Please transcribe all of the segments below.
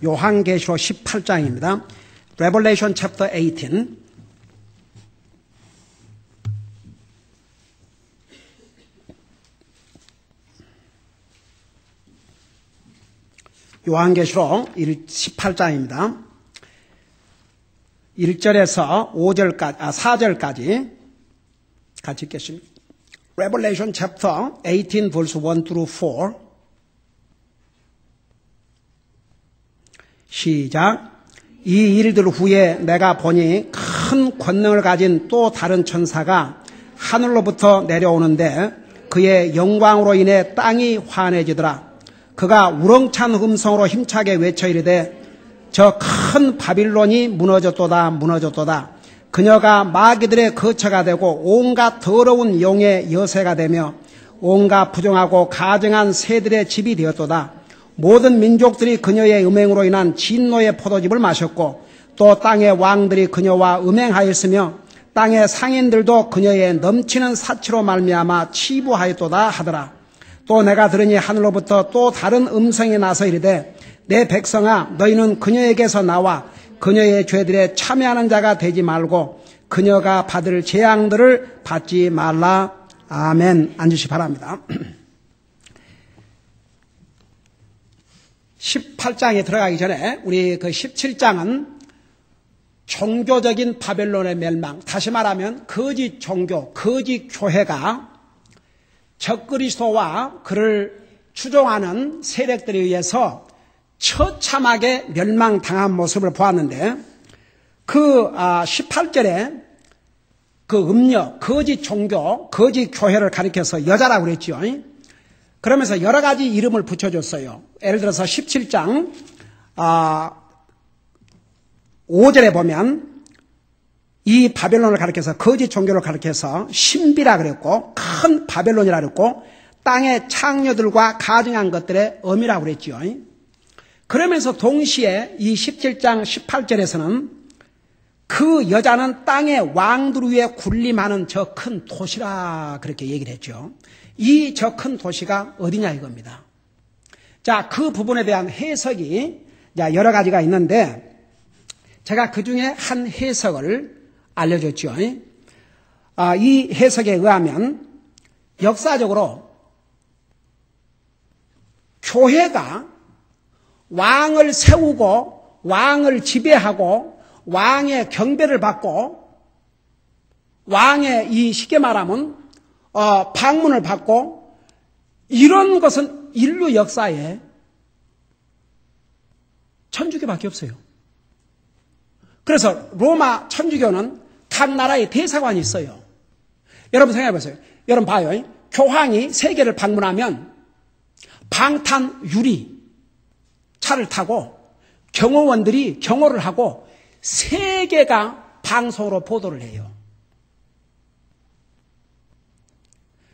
요한계시록 18장입니다. Revelation chapter 18. 요한계시록 18장입니다. 1절에서 4절까지 같이 읽겠습니다. Revelation chapter 18 verse 1 through 4. 시작. 이 일들 후에 내가 보니 큰 권능을 가진 또 다른 천사가 하늘로부터 내려오는데 그의 영광으로 인해 땅이 환해지더라. 그가 우렁찬 음성으로 힘차게 외쳐 이르되 저 큰 바빌론이 무너졌도다 무너졌도다. 그녀가 마귀들의 거처가 되고 온갖 더러운 영의 여세가 되며 온갖 부정하고 가증한 새들의 집이 되었도다. 모든 민족들이 그녀의 음행으로 인한 진노의 포도즙을 마셨고 또 땅의 왕들이 그녀와 음행하였으며 땅의 상인들도 그녀의 넘치는 사치로 말미암아 치부하였도다 하더라. 또 내가 들으니 하늘로부터 또 다른 음성이 나서 이르되 내 백성아 너희는 그녀에게서 나와 그녀의 죄들에 참여하는 자가 되지 말고 그녀가 받을 재앙들을 받지 말라. 아멘. 앉으시 바랍니다. 18장에 들어가기 전에 우리 그 17장은 종교적인 바벨론의 멸망, 다시 말하면 거짓 종교, 거짓 교회가 적그리스도와 그를 추종하는 세력들에 의해서 처참하게 멸망당한 모습을 보았는데 그 18절에 그 음력, 거짓 종교, 거짓 교회를 가리켜서 여자라고 그랬죠. 그러면서 여러 가지 이름을 붙여줬어요. 예를 들어서 17장 5절에 보면 이 바벨론을 가리켜서 거짓 종교를 가리켜서 신비라 그랬고 큰 바벨론이라 그랬고 땅의 창녀들과 가증한 것들의 엄이라고 그랬죠. 그러면서 동시에 이 17장 18절에서는 그 여자는 땅의 왕들 위에 군림하는 저 큰 도시라 그렇게 얘기를 했죠. 이 저 큰 도시가 어디냐 이겁니다. 자, 그 부분에 대한 해석이 여러 가지가 있는데 제가 그 중에 한 해석을 알려줬죠. 이 해석에 의하면 역사적으로 교회가 왕을 세우고 왕을 지배하고 왕의 경배를 받고 왕의 이 쉽게 말하면 방문을 받고 이런 것은 인류 역사에 천주교밖에 없어요. 그래서 로마 천주교는 각 나라의 대사관이 있어요. 여러분 생각해 보세요. 여러분 봐요. 교황이 세계를 방문하면 방탄 유리 차를 타고 경호원들이 경호를 하고 세계가 방송으로 보도를 해요.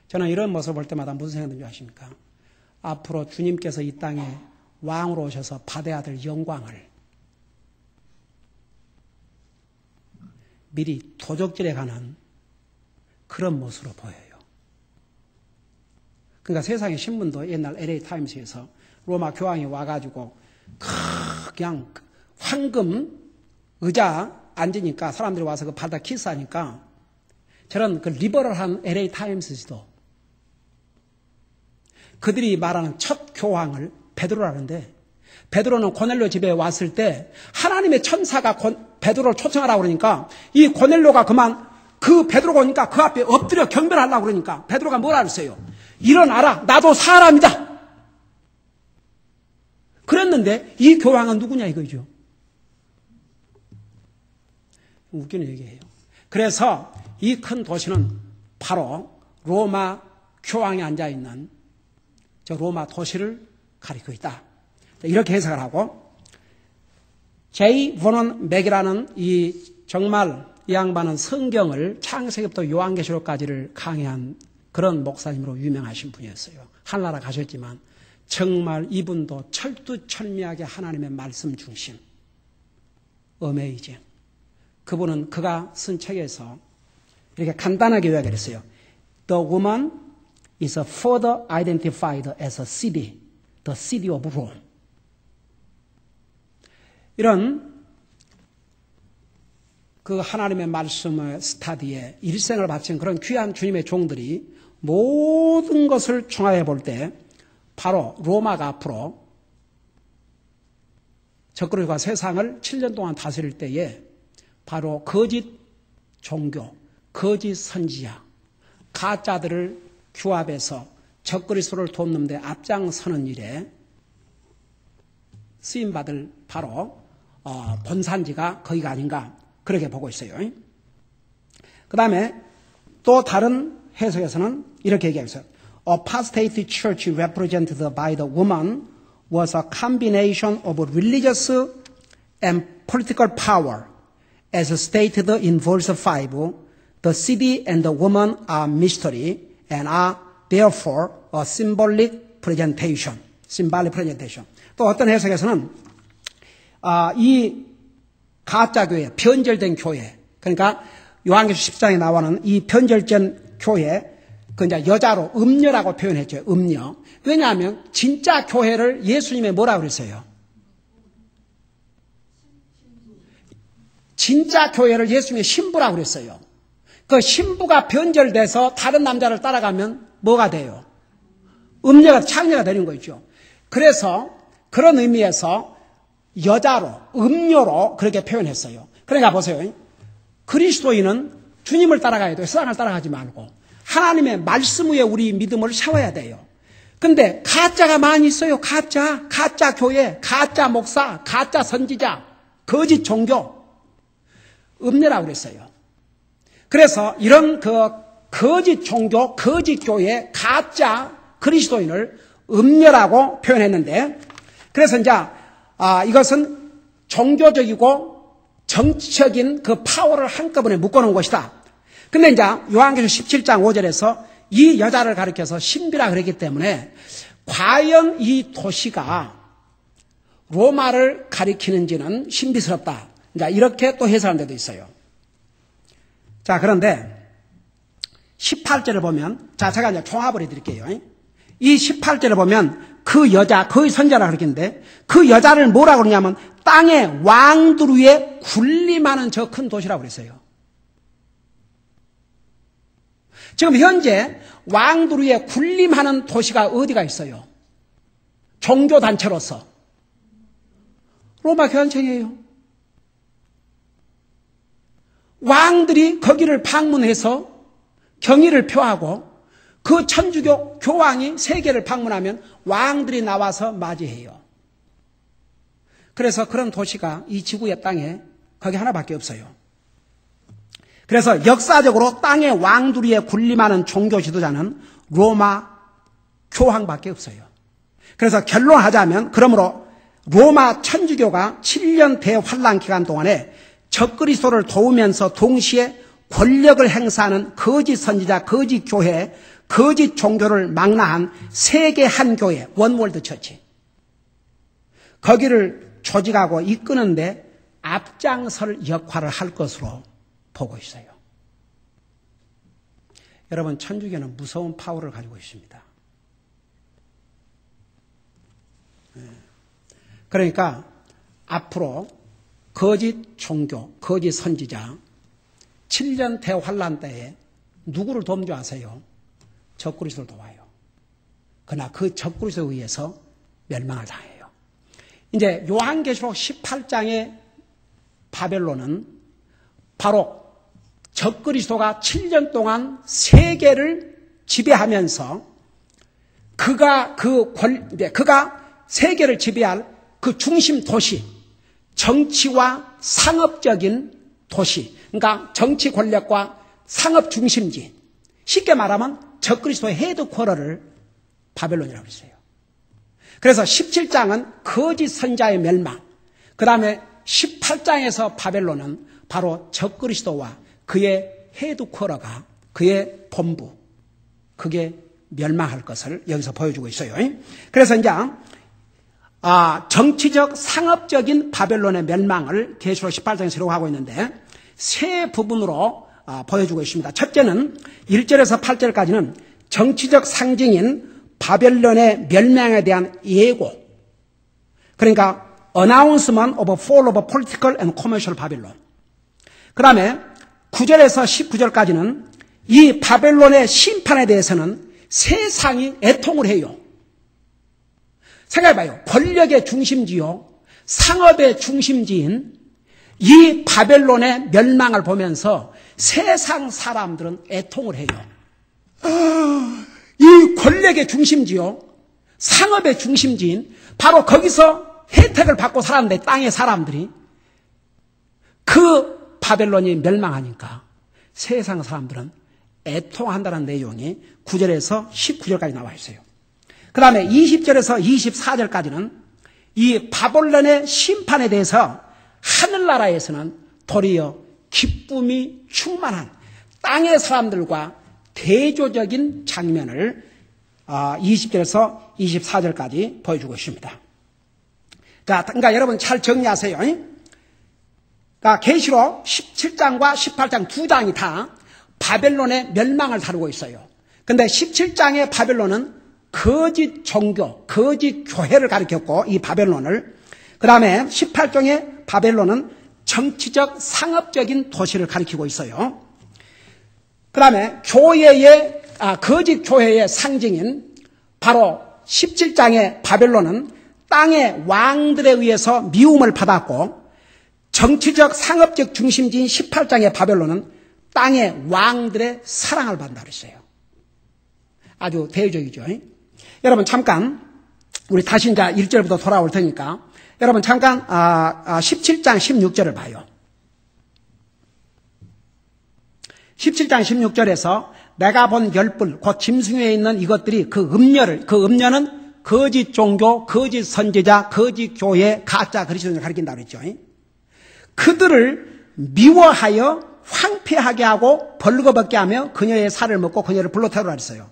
저는 이런 모습을 볼 때마다 무슨 생각이 드는지 아십니까? 앞으로 주님께서 이 땅에 왕으로 오셔서 받아야 될 영광을 미리 도적질해 가는 그런 모습으로 보여요. 그러니까 세상의 신문도 옛날 LA 타임스에서 로마 교황이 와가지고 그냥 황금 의자 앉으니까 사람들이 와서 그 바닥 키스하니까 저런 그 리버럴한 LA 타임스도 그들이 말하는 첫 교황을 베드로라는데 베드로는 고넬료 집에 왔을 때 하나님의 천사가 베드로를 초청하라고 그러니까 이 고넬료가 그만 그 베드로가 오니까 그 앞에 엎드려 경배를 하려고 그러니까 베드로가 뭐라 그랬어요? 일어나라. 나도 사람이다. 그랬는데 이 교황은 누구냐 이거죠. 웃기는 얘기예요. 그래서 이 큰 도시는 바로 로마 교황이 앉아있는 저 로마 도시를 가리키고 있다. 이렇게 해석을 하고 제이 버넌 맥이라는 이 정말 이 양반은 성경을 창세기부터 요한계시록까지를 강의한 그런 목사님으로 유명하신 분이었어요. 하늘나라 가셨지만 정말 이분도 철두철미하게 하나님의 말씀 중심 어메이징. 그분은 그가 쓴 책에서 이렇게 간단하게 요약을 했어요. The woman is further identified as a city, the city of Rome. 이런 그 하나님의 말씀의 스타디에 일생을 바친 그런 귀한 주님의 종들이 모든 것을 종합해 볼 때 바로 로마가 앞으로 적그리스도가 세상을 7년 동안 다스릴 때에 바로 거짓 종교, 거짓 선지자, 가짜들을 규합해서 적그리스도를 돕는 데 앞장서는 일에 쓰임받을 바로 본산지가 거기가 아닌가 그렇게 보고 있어요. 그 다음에 또 다른 해석에서는 이렇게 얘기하고 있어요. Apostate church represented by the woman was a combination of religious and political power. As stated in verse 5, the city and the woman are mystery and are therefore a symbolic presentation. symbolic presentation. 또 어떤 해석에서는 이 가짜교회, 변절된 교회, 그러니까 요한계시록 10장에 나오는 이 변절된 교회, 그 이제 여자로 음녀라고 표현했죠. 음녀. 왜냐하면 진짜 교회를 예수님이 뭐라고 그랬어요? 진짜 교회를 예수님의 신부라고 그랬어요. 그 신부가 변절돼서 다른 남자를 따라가면 뭐가 돼요? 음녀가, 창녀가 되는 거죠. 그래서 그런 의미에서 여자로, 음녀로 그렇게 표현했어요. 그러니까 보세요. 그리스도인은 주님을 따라가야 돼요. 세상을 따라가지 말고. 하나님의 말씀 위에 우리 믿음을 세워야 돼요. 근데 가짜가 많이 있어요. 가짜 교회, 가짜 목사, 가짜 선지자, 거짓 종교. 음녀라고 그랬어요. 그래서 이런 그 거짓 종교, 거짓 교회, 가짜 그리스도인을 음녀라고 표현했는데, 그래서 이제 이것은 종교적이고 정치적인 그 파워를 한꺼번에 묶어놓은 것이다. 근데 이제 요한계시록 17장 5절에서 이 여자를 가리켜서 신비라 그랬기 때문에 과연 이 도시가 로마를 가리키는지는 신비스럽다. 이제 이렇게 또 해석하는 데도 있어요. 자, 그런데 18절을 보면, 자, 제가 이제 종합을 해드릴게요. 이 18절을 보면 그 여자, 거의 선자라 그러겠는데 그 여자를 뭐라고 그러냐면 땅의 왕들 위에 군림하는 저 큰 도시라고 그랬어요. 지금 현재 왕들 위에 군림하는 도시가 어디가 있어요? 종교단체로서. 로마 교환청이에요. 왕들이 거기를 방문해서 경의를 표하고 그 천주교 교황이 세계를 방문하면 왕들이 나와서 맞이해요. 그래서 그런 도시가 이 지구의 땅에 거기 하나밖에 없어요. 그래서 역사적으로 땅의 왕들 위에 군림하는 종교 지도자는 로마 교황밖에 없어요. 그래서 결론하자면 그러므로 로마 천주교가 7년 대환란 기간 동안에 적그리스도를 도우면서 동시에 권력을 행사하는 거짓 선지자, 거짓 교회, 거짓 종교를 망라한 세계 한 교회, 원월드 처치. 거기를 조직하고 이끄는데 앞장설 역할을 할 것으로 보고 있어요. 여러분, 천주교는 무서운 파워를 가지고 있습니다. 그러니까 앞으로 거짓 종교, 거짓 선지자 7년 대환란 때에 누구를 돕는 줄 아세요? 적그리스도를 도와요. 그러나 그 적그리스도에 의해서 멸망을 당해요. 이제 요한계시록 18장의 바벨론은 바로 적그리스도가 7년 동안 세계를 지배하면서 그가 세계를 지배할 그 중심 도시, 정치와 상업적인 도시, 그러니까 정치 권력과 상업 중심지, 쉽게 말하면 적그리스도의 헤드쿼터를 바벨론이라고 했어요. 그래서 17장은 거짓 선자의 멸망, 그 다음에 18장에서 바벨론은 바로 적그리스도와 그의 헤드쿼터가, 그의 본부, 그게 멸망할 것을 여기서 보여주고 있어요. 그래서 이제 정치적, 상업적인 바벨론의 멸망을 계시록 18장에서 기록하고 있는데 세 부분으로 보여주고 있습니다. 첫째는 1절에서 8절까지는 정치적 상징인 바벨론의 멸망에 대한 예고, 그러니까 announcement of a fall of political and commercial Babylon. 그 다음에 9절에서 19절까지는 이 바벨론의 심판에 대해서는 세상이 애통을 해요. 생각해봐요. 권력의 중심지요, 상업의 중심지인 이 바벨론의 멸망을 보면서 세상 사람들은 애통을 해요. 이 권력의 중심지요, 상업의 중심지인 바로 거기서 혜택을 받고 살았는데 땅의 사람들이 그 바벨론이 멸망하니까 세상 사람들은 애통한다는 내용이 9절에서 19절까지 나와 있어요. 그 다음에 20절에서 24절까지는 이 바벨론의 심판에 대해서 하늘나라에서는 도리어 기쁨이 충만한 땅의 사람들과 대조적인 장면을 20절에서 24절까지 보여주고 있습니다. 자, 그러니까 여러분 잘 정리하세요. 그러니까 계시록 17장과 18장 두 장이 다 바벨론의 멸망을 다루고 있어요. 근데 17장의 바벨론은 거짓 종교, 거짓 교회를 가리켰고 이 바벨론을, 그 다음에 18장의 바벨론은 정치적, 상업적인 도시를 가리키고 있어요. 그 다음에 교회의, 거짓 교회의 상징인 바로 17장의 바벨론은 땅의 왕들에 의해서 미움을 받았고, 정치적, 상업적 중심지인 18장의 바벨론은 땅의 왕들의 사랑을 받는다 그랬어요. 아주 대외적이죠. 여러분 잠깐 우리 다시 이제 1절부터 돌아올 테니까 여러분 잠깐 17장 16절을 봐요. 17장 16절에서 내가 본 열불 곧 짐승에 있는 이것들이 그 음녀는 거짓 종교, 거짓 선지자, 거짓 교회, 가짜 그리스도인을 가리킨다 그랬죠. 그들을 미워하여 황폐하게 하고 벌거벗게 하며 그녀의 살을 먹고 그녀를 불로 태우라 했어요.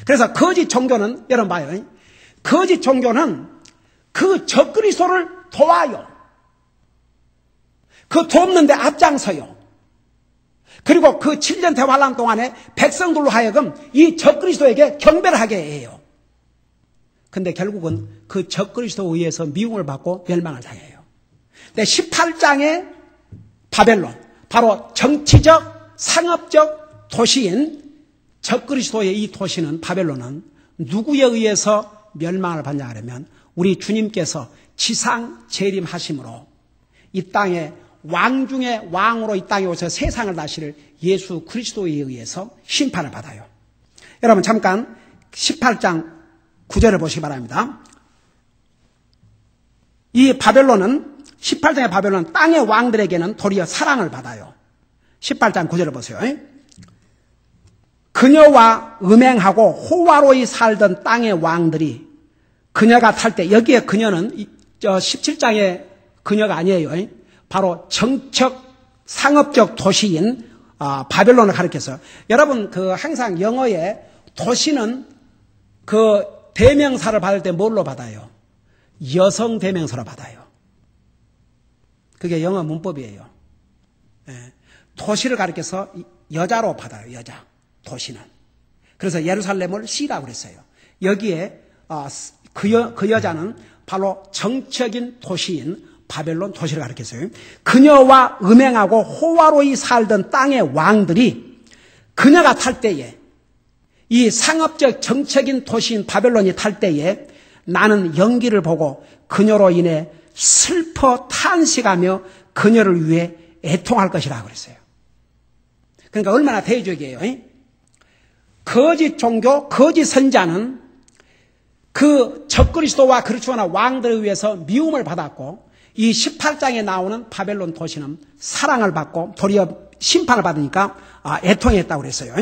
그래서 거짓 종교는 여러분 봐요. 거짓 종교는 그 적그리스도를 도와요. 그 돕는데 앞장서요. 그리고 그 7년 대환란 동안에 백성들로 하여금 이 적그리스도에게 경배를 하게 해요. 근데 결국은 그 적그리스도에 의해서 미움을 받고 멸망을 당해요. 근데 18장의 바벨론, 바로 정치적, 상업적 도시인 적그리스도의 이 도시는 바벨론은 누구에 의해서 멸망을 받냐 하려면 우리 주님께서 지상 재림하심으로 이 땅에 왕 중에 왕으로 이 땅에 오셔서 세상을 다스릴 예수 그리스도에 의해서 심판을 받아요. 여러분 잠깐 18장 9절을 보시기 바랍니다. 이 바벨론은 18장의 바벨론은 땅의 왕들에게는 도리어 사랑을 받아요. 18장 9절을 보세요. 그녀와 음행하고 호화로이 살던 땅의 왕들이 그녀가 탈 때, 여기에 그녀는 17장의 그녀가 아니에요. 바로 정적, 상업적 도시인 바벨론을 가리켜서 여러분 항상 영어에 도시는 그 대명사를 받을 때 뭘로 받아요? 여성 대명사로 받아요. 그게 영어 문법이에요. 도시를 가리켜서 여자로 받아요. 여자. 도시는. 그래서 예루살렘을 시라고 그랬어요. 여기에 그 여자는 바로 정적인 도시인 바벨론 도시를 가리켰어요. 그녀와 음행하고 호화로이 살던 땅의 왕들이 그녀가 탈 때에 이 상업적 정적인 도시인 바벨론이 탈 때에 나는 연기를 보고 그녀로 인해 슬퍼 탄식하며 그녀를 위해 애통할 것이라고 그랬어요. 그러니까 얼마나 대조적이에요. 거짓 종교, 거짓 선자는 그 적그리스도와 그리스도나 왕들에 의해서 미움을 받았고 이 18장에 나오는 바벨론 도시는 사랑을 받고 도리어 심판을 받으니까 애통했다고 그랬어요.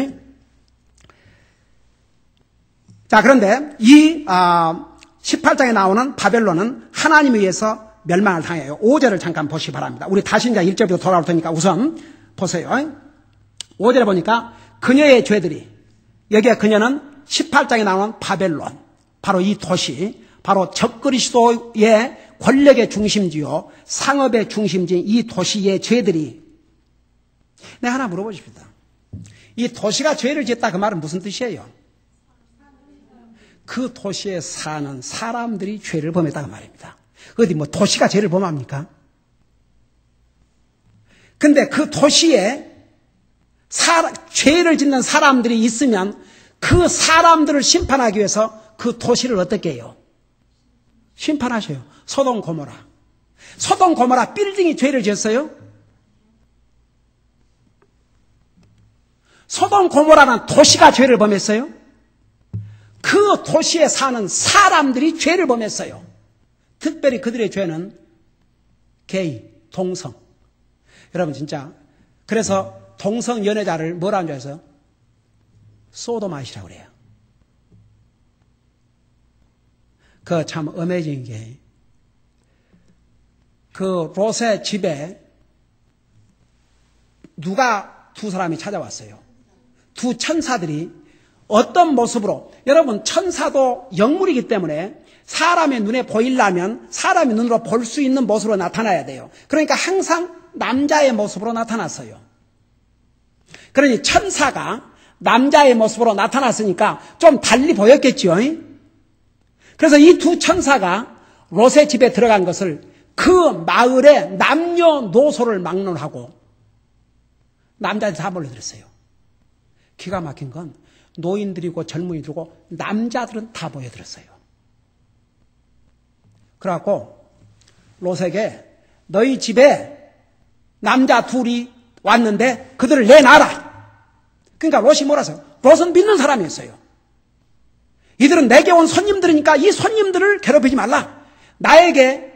자, 그런데 이 18장에 나오는 바벨론은 하나님에 의해서 멸망을 당해요. 5절을 잠깐 보시기 바랍니다. 우리 다시 이제 1절부터 돌아올 테니까 우선 보세요. 5절에 보니까 그녀의 죄들이, 여기에 그녀는 18장에 나오는 바벨론, 바로 이 도시, 바로 적그리스도의 권력의 중심지요, 상업의 중심지인 이 도시의 죄들이, 내가 하나 물어보고 싶습니다. 이 도시가 죄를 지었다 그 말은 무슨 뜻이에요? 그 도시에 사는 사람들이 죄를 범했다 그 말입니다. 어디 뭐 도시가 죄를 범합니까? 근데 그 도시에 죄를 짓는 사람들이 있으면 그 사람들을 심판하기 위해서 그 도시를 어떻게 해요? 심판하셔요. 소돔 고모라. 소돔 고모라 빌딩이 죄를 지었어요? 소돔 고모라는 도시가 죄를 범했어요? 그 도시에 사는 사람들이 죄를 범했어요. 특별히 그들의 죄는 게이, 동성. 여러분 진짜 그래서 동성 연애자를 뭐라는 줄 아세요? 소도마이시라고 그래요. 그 참 어메이징 게 그 롯의 집에 누가 두 사람이 찾아왔어요. 두 천사들이 어떤 모습으로, 여러분 천사도 영물이기 때문에 사람의 눈에 보이려면 사람의 눈으로 볼 수 있는 모습으로 나타나야 돼요. 그러니까 항상 남자의 모습으로 나타났어요. 그러니 천사가 남자의 모습으로 나타났으니까 좀 달리 보였겠죠. 그래서 이 두 천사가 롯의 집에 들어간 것을 그 마을의 남녀노소를 막론하고 남자들 다 몰려들었어요. 기가 막힌 건 노인들이고 젊은이들이고 남자들은 다 모여들었어요. 그래갖고 롯에게 너희 집에 남자 둘이 왔는데 그들을 내놔라. 그러니까 롯이 뭐라서요? 롯은 믿는 사람이었어요. 이들은 내게 온 손님들이니까 이 손님들을 괴롭히지 말라. 나에게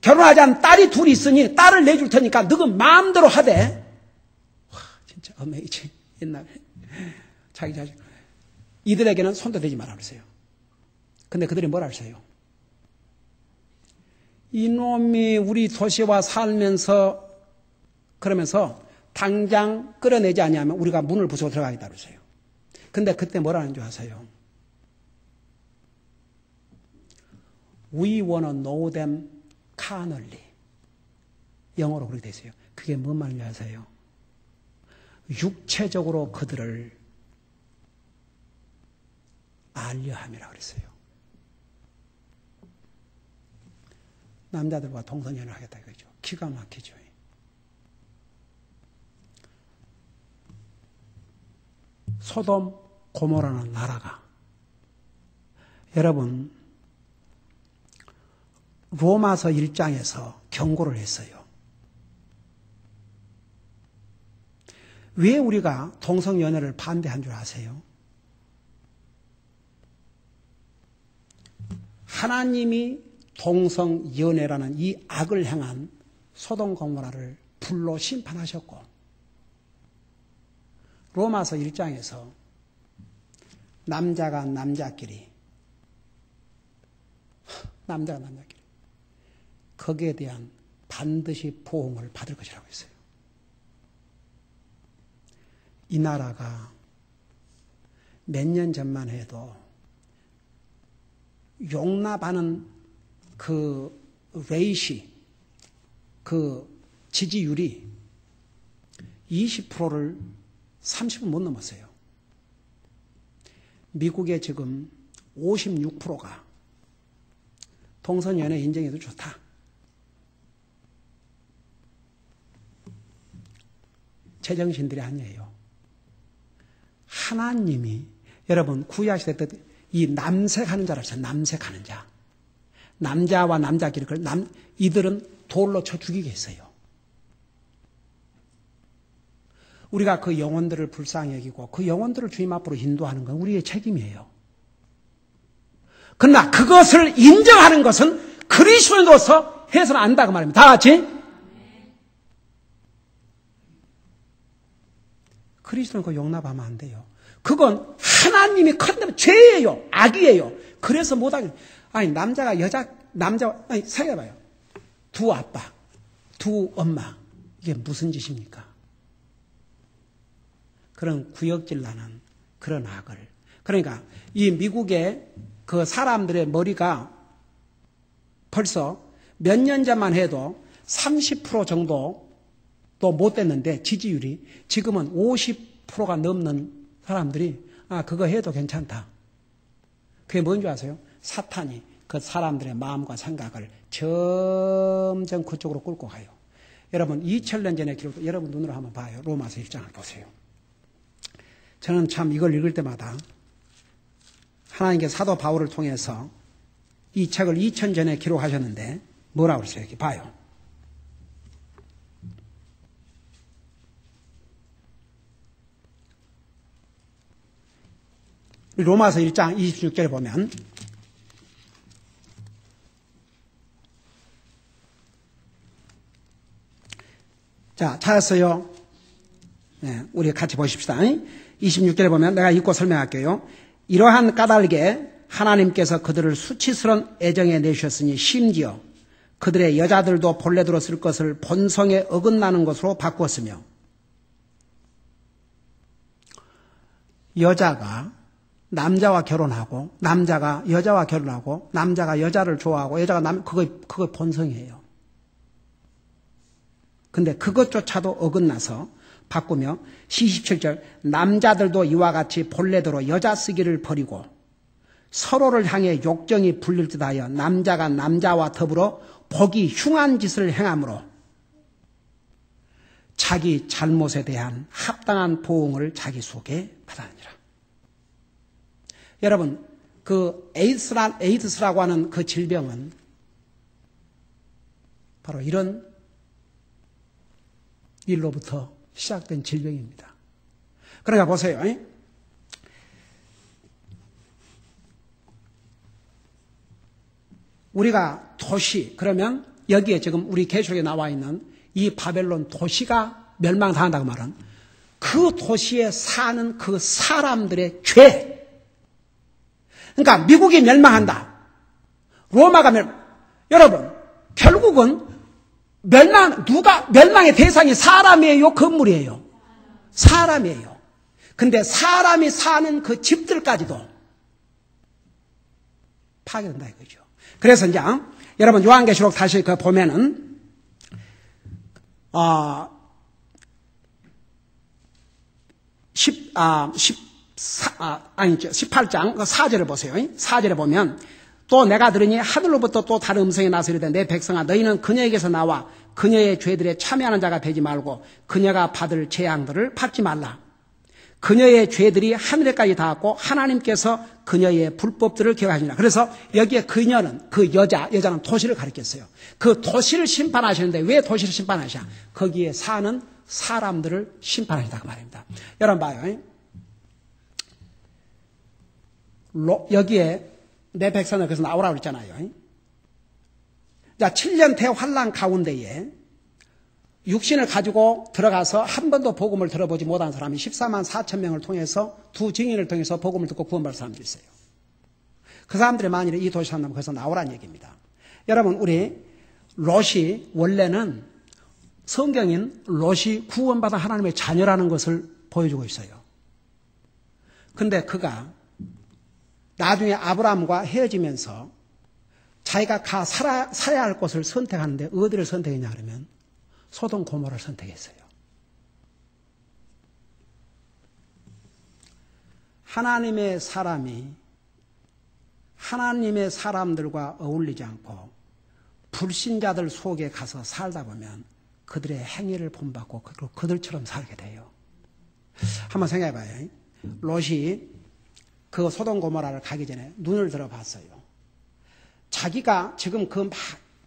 결혼하지 않은 딸이 둘이 있으니 딸을 내줄 테니까 너가 마음대로 하되. 와, 진짜 어메이징. 옛날에 자기 자식 이들에게는 손도 대지 말라 그랬어요. 근데 그들이 뭐라 그랬어요? 이놈이 우리 도시와 살면서 그러면서 당장 끌어내지 아니하면 우리가 문을 부수고 들어가겠다 그랬어요. 근데 그때 뭐라는 줄 아세요? We wanna know them carnally. 영어로 그렇게 돼 있어요. 그게 뭔 말인지 아세요? 육체적으로 그들을 알려 함이라고 그랬어요. 남자들과 동성연애를 하겠다 이거죠. 기가 막히죠. 소돔 고모라는 나라가 여러분 로마서 1장에서 경고를 했어요. 왜 우리가 동성연애를 반대한 줄 아세요? 하나님이 동성연애라는 이 악을 행한 소돔 고모라를 불로 심판하셨고 로마서 1장에서 남자가 남자끼리 거기에 대한 반드시 보응을 받을 것이라고 했어요. 이 나라가 몇 년 전만 해도 용납하는 그 레이시, 그 지지율이 20%를 30은 못 넘었어요. 미국의 지금 56%가 동성연애 인정해도 좋다. 제정신들이 아니에요. 하나님이 여러분 구약시대 때 이 남색하는 자를 했어요. 남색하는 자. 남자와 남자끼리 이들은 돌로 쳐 죽이게 했어요. 우리가 그 영혼들을 불쌍히 여기고 그 영혼들을 주님 앞으로 인도하는 건 우리의 책임이에요. 그러나 그것을 인정하는 것은 그리스도인으로서 해서는 안 된다고 말합니다. 다 같이. 그리스도는 그거 용납하면 안 돼요. 그건 하나님이 컨대면 죄예요. 악이에요. 그래서 못하게. 아니 남자가 아니 생각해봐요. 두 아빠, 두 엄마 이게 무슨 짓입니까? 그런 구역질 나는 그런 악을. 그러니까 이 미국의 그 사람들의 머리가 벌써 몇 년 전만 해도 30% 정도도 못 됐는데 지지율이 지금은 50%가 넘는 사람들이 그거 해도 괜찮다. 그게 뭔지 아세요? 사탄이 그 사람들의 마음과 생각을 점점 그쪽으로 끌고 가요. 여러분 2000년 전의 기록도 여러분 눈으로 한번 봐요. 로마서 1장을 보세요. 저는 참 이걸 읽을 때마다 하나님께 사도 바울을 통해서 이 책을 2000 전에 기록하셨는데 뭐라고 그랬어요? 여기 봐요. 로마서 1장 26절에 보면 자, 찾았어요? 네, 우리 같이 보십시다. 26절에 보면 내가 읽고 설명할게요. 이러한 까닭에 하나님께서 그들을 수치스러운 애정에 내셨으니 심지어 그들의 여자들도 본래대로 쓸 것을 본성에 어긋나는 것으로 바꾸었으며 여자가 남자와 결혼하고 남자가 여자와 결혼하고 남자가 여자를 좋아하고 여자가 그거 본성이에요. 근데 그것조차도 어긋나서 바꾸며 27절 남자들도 이와 같이 본래대로 여자 쓰기를 버리고 서로를 향해 욕정이 불릴 듯하여 남자가 남자와 더불어 보기 흉한 짓을 행함으로 자기 잘못에 대한 합당한 보응을 자기 속에 받아느니라. 여러분 그 에이드스라고 하는 그 질병은 바로 이런 일로부터 시작된 질병입니다. 그러니까 보세요. 우리가 도시 그러면 여기에 지금 우리 계시록에 나와 있는 이 바벨론 도시가 멸망당한다고 말은 그 도시에 사는 그 사람들의 죄. 그러니까 미국이 멸망한다. 로마가 여러분 결국은 멸망의 대상이 사람이에요? 건물이에요? 사람이에요. 근데 사람이 사는 그 집들까지도 파괴된다 이거죠. 그래서 이제 여러분 요한계시록 다시 그 보면은 18장 4절을 보세요. 4절에 보면 또 내가 들으니 하늘로부터 또 다른 음성이 나서 이르되 내 백성아 너희는 그녀에게서 나와 그녀의 죄들에 참여하는 자가 되지 말고 그녀가 받을 재앙들을 받지 말라. 그녀의 죄들이 하늘에까지 닿았고 하나님께서 그녀의 불법들을 기억하시니라. 그래서 여기에 그녀는 그 여자는 도시를 가리켰어요. 그 도시를 심판하시는데 왜 도시를 심판하시냐? 거기에 사는 사람들을 심판하시다고 말입니다. 여러분 봐요. 여기에 내 백성을 그래서 나오라고 그랬잖아요. 자, 7년 대환란 가운데에 육신을 가지고 들어가서 한 번도 복음을 들어보지 못한 사람이 14만 4천 명을 통해서 두 증인을 통해서 복음을 듣고 구원받을 사람들이 있어요. 그 사람들이 만일에 이 도시 산다면 거기서 나오라는 얘기입니다. 여러분 우리 롯이 원래는 성경인 롯이 구원받은 하나님의 자녀라는 것을 보여주고 있어요. 근데 그가 나중에 아브라함과 헤어지면서 자기가 살아야 할 곳을 선택하는데 어디를 선택했냐 그러면 소돔 고모라를 선택했어요. 하나님의 사람이 하나님의 사람들과 어울리지 않고 불신자들 속에 가서 살다 보면 그들의 행위를 본받고 그들처럼 살게 돼요. 한번 생각해 봐요. 롯이 그 소돔 고모라를 가기 전에 눈을 들어봤어요. 자기가 지금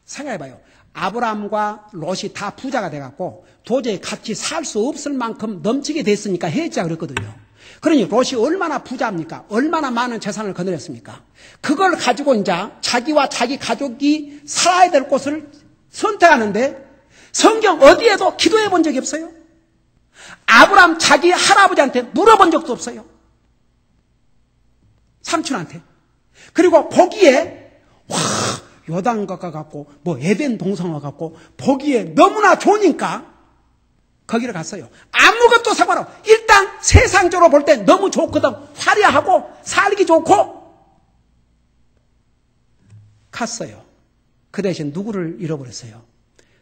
생각해 봐요. 아브라함과 롯이 다 부자가 돼갖고 도저히 같이 살 수 없을 만큼 넘치게 됐으니까 헤어지자 그랬거든요. 그러니 롯이 얼마나 부자입니까? 얼마나 많은 재산을 거느렸습니까? 그걸 가지고 이제 자기와 자기 가족이 살아야 될 곳을 선택하는데 성경 어디에도 기도해 본 적이 없어요. 아브라함 자기 할아버지한테 물어본 적도 없어요. 삼촌한테. 그리고 보기에 요단강 같고 에덴 동성화 같고 보기에 너무나 좋으니까 거기를 갔어요. 아무것도 상관없어. 일단 세상적으로 볼 때 너무 좋거든. 화려하고 살기 좋고 갔어요. 그 대신 누구를 잃어버렸어요?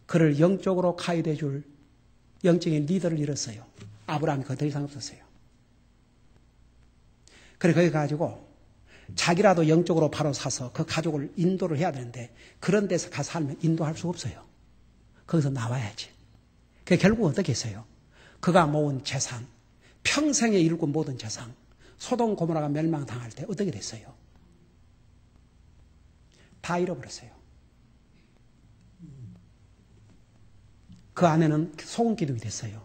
그를 영적으로 가이드해 줄 영적인 리더를 잃었어요. 아브라함이 더 이상 없었어요. 그래 거기 가지고 자기라도 영적으로 바로 사서 그 가족을 인도를 해야 되는데 그런 데서 가서 살면 인도할 수가 없어요. 거기서 나와야지. 그 결국 어떻게 했어요? 그가 모은 재산, 평생에 일군 모든 재산, 소돔 고모라가 멸망당할 때 어떻게 됐어요? 다 잃어버렸어요. 그 아내는 소금 기둥이 됐어요.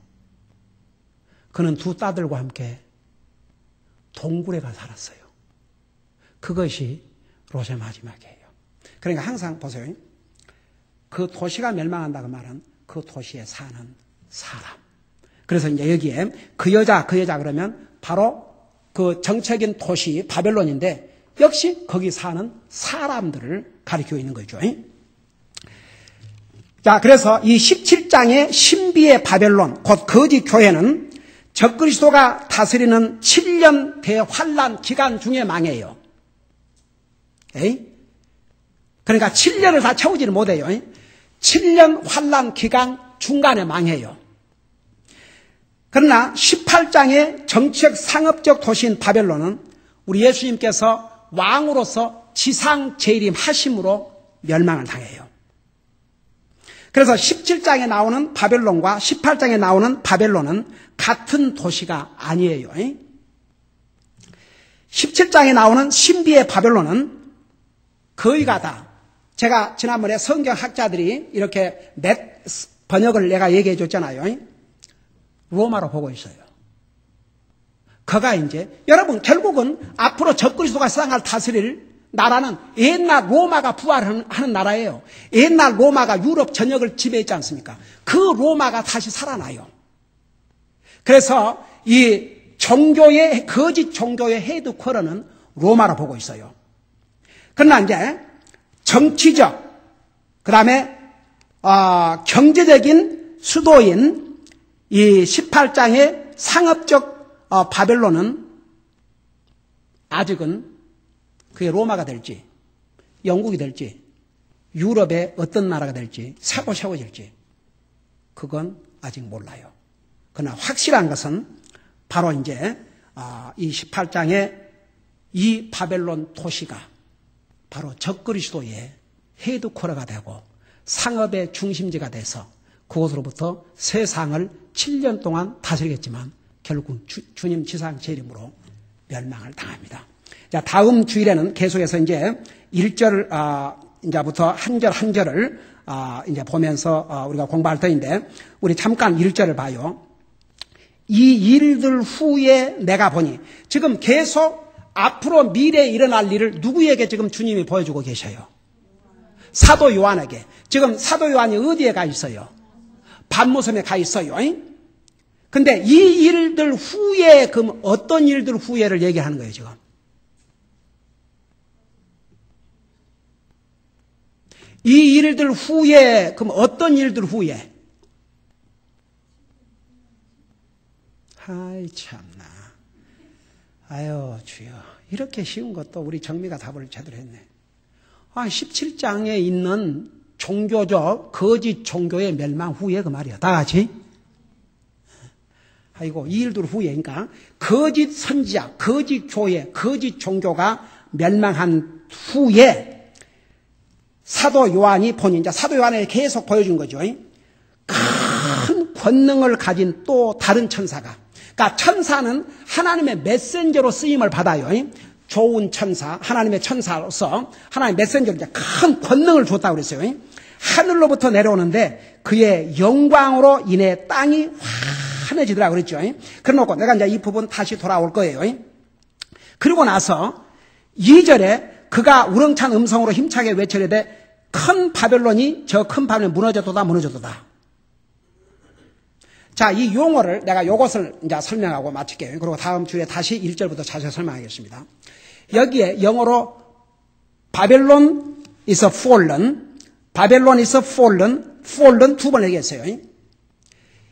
그는 두 딸들과 함께 동굴에 가 살았어요. 그것이 롯의 마지막이에요. 그러니까 항상 보세요. 그 도시가 멸망한다고 말은 그 도시에 사는 사람. 그래서 이제 여기에 그 여자 그러면 바로 그 정책인 도시 바벨론인데 역시 거기 사는 사람들을 가리키고 있는 거죠. 자, 그래서 이 17장의 신비의 바벨론, 곧 거짓 교회는 적그리스도가 다스리는 7년 대환란 기간 중에 망해요. 그러니까 7년을 다 채우지를 못해요. 7년 환란 기간 중간에 망해요. 그러나 18장의 정치적 상업적 도시인 바벨론은 우리 예수님께서 왕으로서 지상 재림 하심으로 멸망을 당해요. 그래서 17장에 나오는 바벨론과 18장에 나오는 바벨론은 같은 도시가 아니에요. 17장에 나오는 신비의 바벨론은 거의가 다 제가 지난번에 성경학자들이 이렇게 번역을 내가 얘기해 줬잖아요. 로마로 보고 있어요. 그가 이제 여러분 결국은 앞으로 적그리스도가 세상을 다스릴 나라는 옛날 로마가 부활하는 나라예요. 옛날 로마가 유럽 전역을 지배했지 않습니까? 그 로마가 다시 살아나요. 그래서 이 종교의 거짓 종교의 헤드쿼터는 로마로 보고 있어요. 그러나 이제 정치적 그다음에 경제적인 수도인 이 18장의 상업적 바벨론은 아직은 그게 로마가 될지 영국이 될지 유럽의 어떤 나라가 될지 새로 세워질지 그건 아직 몰라요. 그러나 확실한 것은 바로 이제 이 18장의 이 바벨론 도시가 바로 적그리스도의 헤드쿼터가 되고 상업의 중심지가 돼서 그곳으로부터 세상을 7년 동안 다스리겠지만 결국 주님 지상 재림으로 멸망을 당합니다. 자, 다음 주일에는 계속해서 이제 1절 이제부터 한 절 한 절을 이제 보면서 우리가 공부할 터인데 우리 잠깐 1절을 봐요. 이 일들 후에 내가 보니 지금 계속 앞으로 미래에 일어날 일을 누구에게 지금 주님이 보여주고 계셔요? 사도 요한에게. 지금 사도 요한이 어디에 가 있어요? 반모섬에 가 있어요. 근데 이 일들 후에 그럼 어떤 일들 후에를 얘기하는 거예요, 지금? 이 일들 후에 그럼 어떤 일들 후에? 아이 참나. 아유 주여. 이렇게 쉬운 것도 우리 정미가 답을 제대로 했네. 17장에 있는 종교적 거짓 종교의 멸망 후에 그 말이야. 다 같이. 아이고 이 일들 후에 그러니까 거짓 선지자, 거짓 교회, 거짓 종교가 멸망한 후에 사도 요한이 보니 이제 사도 요한에 계속 보여준 거죠. 큰 권능을 가진 또 다른 천사가. 그러니까 천사는 하나님의 메신저로 쓰임을 받아요. 좋은 천사, 하나님의 천사로서 하나님의 메신저로 이제 큰 권능을 줬다고 그랬어요. 하늘로부터 내려오는데 그의 영광으로 인해 땅이 환해지더라고 그랬죠. 그래놓고 내가 이제 이 부분 다시 돌아올 거예요. 그리고 나서 2절에 그가 우렁찬 음성으로 힘차게 외치려되 큰 바벨론이 저 큰 바벨론이 무너져도다 무너져도다. 자, 이 용어를 내가 이것을 이제 설명하고 마칠게요. 그리고 다음 주에 다시 1절부터 자세히 설명하겠습니다. 여기에 영어로 바벨론 is a fallen, 바벨론 is a fallen, fallen 두 번 얘기했어요.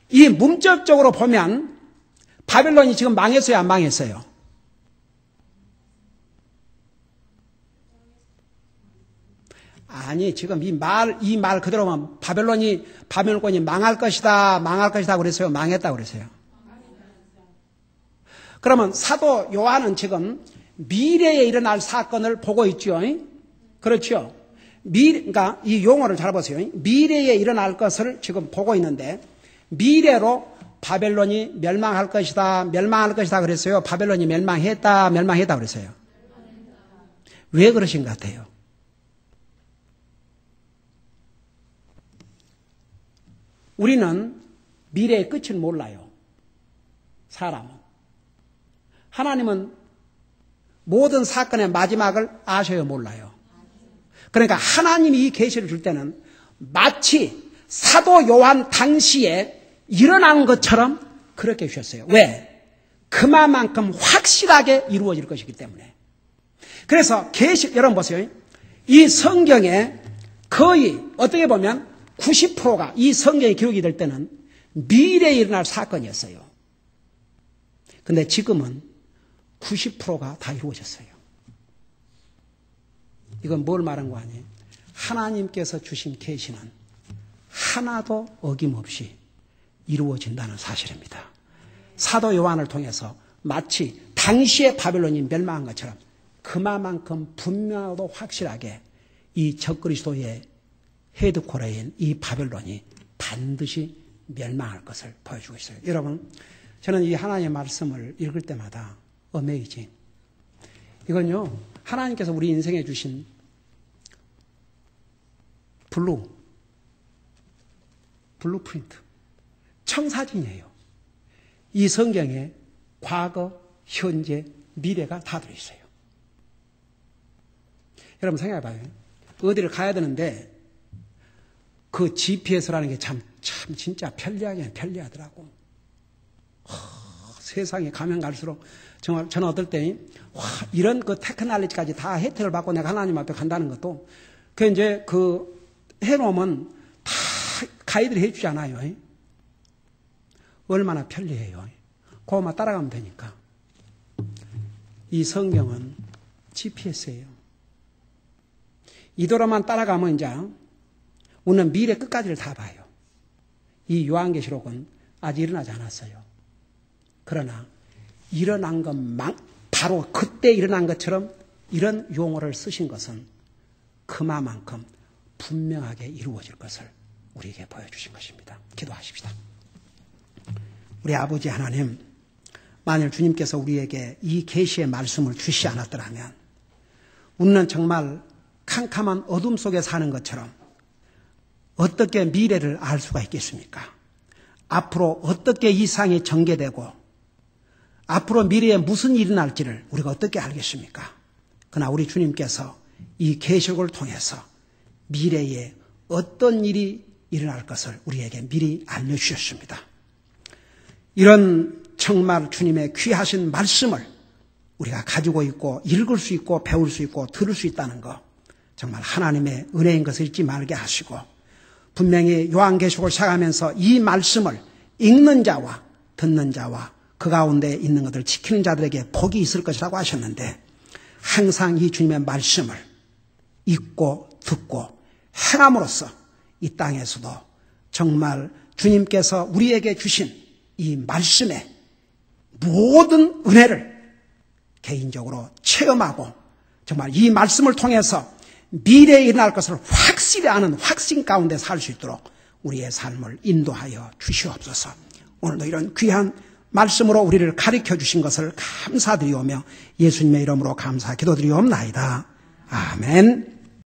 이 문적적으로 보면 바벨론이 지금 망했어요, 안 망했어요? 아니, 지금 이 말 그대로 보면 바벨론권이 망할 것이다 그랬어요? 망했다 그랬어요? 그러면 사도 요한은 지금 미래에 일어날 사건을 보고 있죠. 그렇죠. 그러니까 이 용어를 잘 보세요. 미래에 일어날 것을 지금 보고 있는데 미래로 바벨론이 멸망할 것이다 그랬어요. 바벨론이 멸망했다 그랬어요. 왜 그러신 것 같아요? 우리는 미래의 끝을 몰라요. 사람은. 하나님은 모든 사건의 마지막을 아셔요, 몰라요? 그러니까 하나님이 이 계시를 줄 때는 마치 사도 요한 당시에 일어난 것처럼 그렇게 주셨어요. 왜? 그만큼 확실하게 이루어질 것이기 때문에. 그래서 여러분 보세요. 이 성경에 거의 어떻게 보면 90%가 이 성경에 기록이 될 때는 미래에 일어날 사건이었어요. 근데 지금은 90%가 다 이루어졌어요. 이건 뭘 말한 거 아니에요? 하나님께서 주신 계시는 하나도 어김없이 이루어진다는 사실입니다. 사도 요한을 통해서 마치 당시의 바벨론이 멸망한 것처럼 그만큼 분명하고 확실하게 이 적그리스도의 헤드코러인 이 바벨론이 반드시 멸망할 것을 보여주고 있어요. 여러분, 저는 이 하나님의 말씀을 읽을 때마다 어메이징. 이건요, 하나님께서 우리 인생에 주신 블루프린트, 청사진이에요. 이 성경에 과거, 현재, 미래가 다 들어있어요. 여러분 생각해봐요. 어디를 가야 되는데 그 GPS라는 게 참 진짜 편리하더라고. 세상에 가면 갈수록 정말 저는 어떨 때 이런 그 테크놀로지까지 다 혜택을 받고 내가 하나님 앞에 간다는 것도 그 이제 그 해놓으면 다 가이드를 해주잖아요. 얼마나 편리해요. 그거만 따라가면 되니까. 이 성경은 GPS예요. 이대로만 따라가면 이제 우리는 미래 끝까지를 다 봐요. 이 요한계시록은 아직 일어나지 않았어요. 그러나 일어난 것만 바로 그때 일어난 것처럼 이런 용어를 쓰신 것은 그만큼 분명하게 이루어질 것을 우리에게 보여주신 것입니다. 기도하십시다. 우리 아버지 하나님, 만일 주님께서 우리에게 이 계시의 말씀을 주시지 않았더라면 우리는 정말 캄캄한 어둠 속에 사는 것처럼 어떻게 미래를 알 수가 있겠습니까? 앞으로 어떻게 이상이 전개되고 앞으로 미래에 무슨 일이 날지를 우리가 어떻게 알겠습니까? 그러나 우리 주님께서 이 계시록을 통해서 미래에 어떤 일이 일어날 것을 우리에게 미리 알려주셨습니다. 이런 정말 주님의 귀하신 말씀을 우리가 가지고 있고 읽을 수 있고 배울 수 있고 들을 수 있다는 것, 정말 하나님의 은혜인 것을 잊지 말게 하시고 분명히 요한계시록을 시작하면서 이 말씀을 읽는 자와 듣는 자와 그 가운데 있는 것을 지키는 자들에게 복이 있을 것이라고 하셨는데 항상 이 주님의 말씀을 읽고 듣고 행함으로써 이 땅에서도 정말 주님께서 우리에게 주신 이 말씀의 모든 은혜를 개인적으로 체험하고 정말 이 말씀을 통해서 미래에 일어날 것을 확실히 아는 확신 가운데 살 수 있도록 우리의 삶을 인도하여 주시옵소서. 오늘도 이런 귀한 말씀으로 우리를 가르쳐 주신 것을 감사드리오며 예수님의 이름으로 감사 기도드리옵나이다. 아멘.